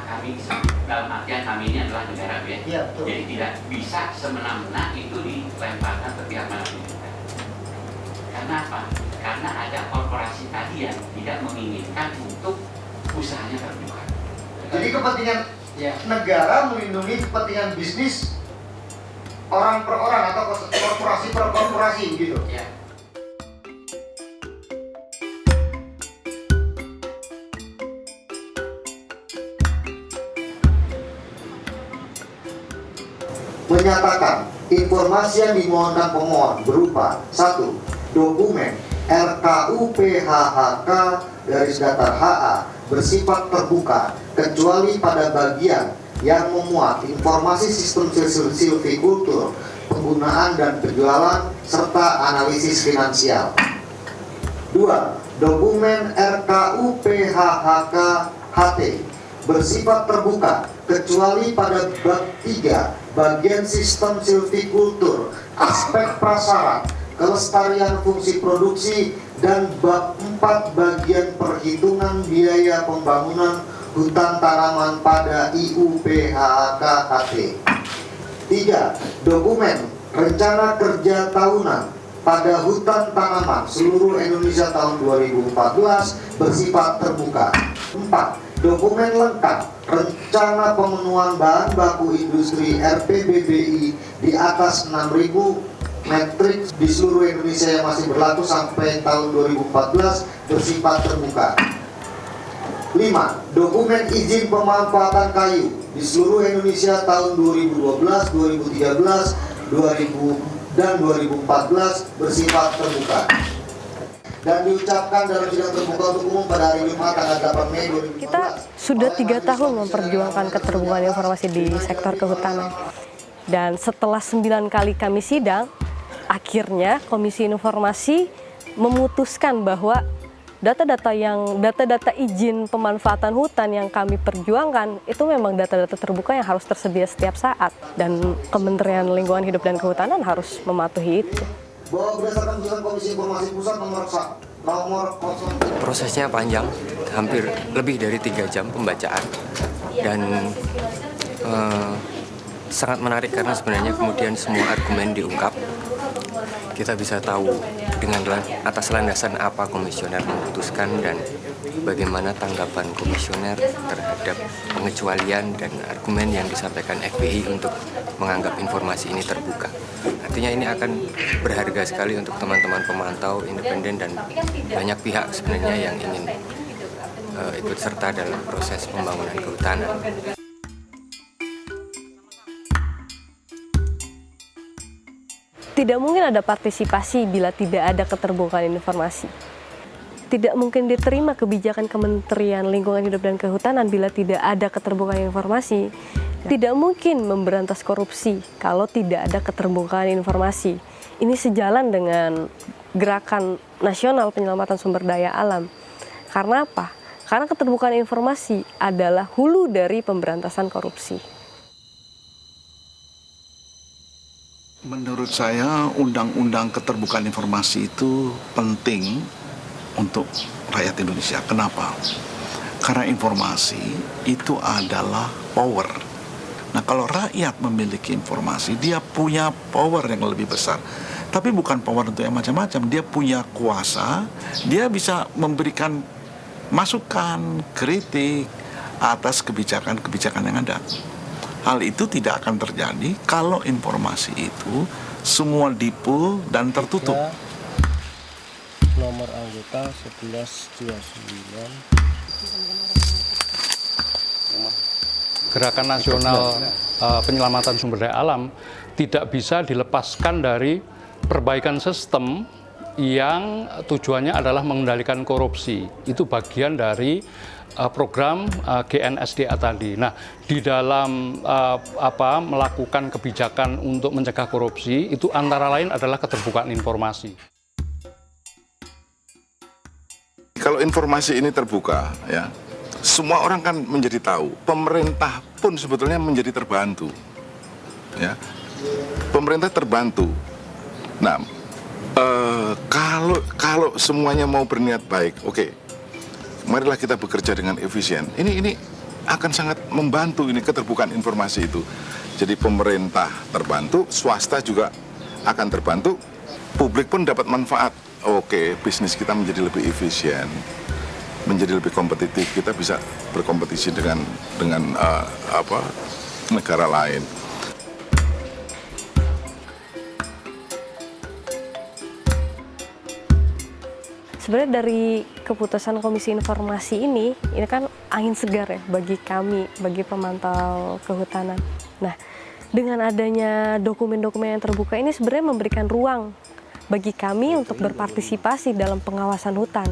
kami dalam artian kami ini adalah negara ya. Iya, betul. Jadi tidak bisa semena-mena itu dilemparkan ke pihak manapun juga. Karena apa? Karena ada korporasi tadi yang tidak menginginkan untuk usahanya terbuka. Jadi kepentingan negara melindungi kepentingan bisnis orang per orang atau korporasi per korporasi gitu. Ya. Menyatakan informasi yang dimohonkan pemohon berupa 1. Dokumen RKUPHHK garis datar HA bersifat terbuka kecuali pada bagian yang memuat informasi sistem silvikultur, penggunaan dan penjualan serta analisis finansial. 2. Dokumen RKUPHHK HT bersifat terbuka kecuali pada bab 3 bagian sistem silvikultur, aspek prasarat, kelestarian fungsi produksi, dan bab 4 bagian perhitungan biaya pembangunan hutan tanaman pada IUPHK HT. 3. Dokumen rencana kerja tahunan pada hutan tanaman seluruh Indonesia tahun 2014 bersifat terbuka. 4. Dokumen lengkap rencana pemenuhan bahan baku industri RPBBI di atas 6.000 metrik di seluruh Indonesia yang masih berlaku sampai tahun 2014 bersifat terbuka. 5. Dokumen izin pemanfaatan kayu di seluruh Indonesia tahun 2012, 2013, 2000 dan 2014 bersifat terbuka. Dan diucapkan dalam sidang terbuka untuk umum pada hari Jumat tanggal 8 Mei 2015. Kita sudah 3 tahun memperjuangkan keterbukaan informasi di sektor kehutanan. Dan setelah 9 kali kami sidang, akhirnya Komisi Informasi memutuskan bahwa data-data izin pemanfaatan hutan yang kami perjuangkan itu memang data-data terbuka yang harus tersedia setiap saat, dan Kementerian Lingkungan Hidup dan Kehutanan harus mematuhi itu. Bahwa berdasarkan putusan Komisi Informasi Pusat nomor 0. Prosesnya panjang, hampir lebih dari 3 jam pembacaan, dan sangat menarik karena sebenarnya kemudian semua argumen diungkap. Kita bisa tahu dengan atas landasan apa komisioner memutuskan dan bagaimana tanggapan komisioner terhadap pengecualian dan argumen yang disampaikan FPI untuk menganggap informasi ini terbuka. Artinya ini akan berharga sekali untuk teman-teman pemantau independen dan banyak pihak sebenarnya yang ingin ikut serta dalam proses pembangunan kehutanan. Tidak mungkin ada partisipasi bila tidak ada keterbukaan informasi. Tidak mungkin diterima kebijakan Kementerian Lingkungan Hidup dan Kehutanan bila tidak ada keterbukaan informasi. Tidak mungkin memberantas korupsi kalau tidak ada keterbukaan informasi. Ini sejalan dengan gerakan nasional penyelamatan sumber daya alam. Karena apa? Karena keterbukaan informasi adalah hulu dari pemberantasan korupsi. Menurut saya, undang-undang keterbukaan informasi itu penting untuk rakyat Indonesia. Kenapa? Karena informasi itu adalah power. Nah, kalau rakyat memiliki informasi, dia punya power yang lebih besar. Tapi bukan power untuk yang macam-macam. Dia punya kuasa, dia bisa memberikan masukan, kritik atas kebijakan-kebijakan yang ada. Hal itu tidak akan terjadi kalau informasi itu semua di-pool dan tertutup. Nomor anggota 1129. Gerakan Nasional Penyelamatan Sumber Daya Alam tidak bisa dilepaskan dari perbaikan sistem yang tujuannya adalah mengendalikan korupsi. Itu bagian dari program GNSDA tadi. Nah, di dalam melakukan kebijakan untuk mencegah korupsi itu antara lain adalah keterbukaan informasi. Kalau informasi ini terbuka, ya, semua orang kan menjadi tahu. Pemerintah pun sebetulnya menjadi terbantu, ya. Pemerintah terbantu. Nah, kalau semuanya mau berniat baik, oke. Marilah kita bekerja dengan efisien. Ini akan sangat membantu ini keterbukaan informasi itu. Jadi pemerintah terbantu, swasta juga akan terbantu, publik pun dapat manfaat. Oke, bisnis kita menjadi lebih efisien, menjadi lebih kompetitif. Kita bisa berkompetisi dengan negara lain. Sebenarnya dari keputusan Komisi Informasi ini kan angin segar ya bagi kami, bagi pemantau kehutanan. Nah, dengan adanya dokumen-dokumen yang terbuka ini sebenarnya memberikan ruang bagi kami untuk berpartisipasi dalam pengawasan hutan.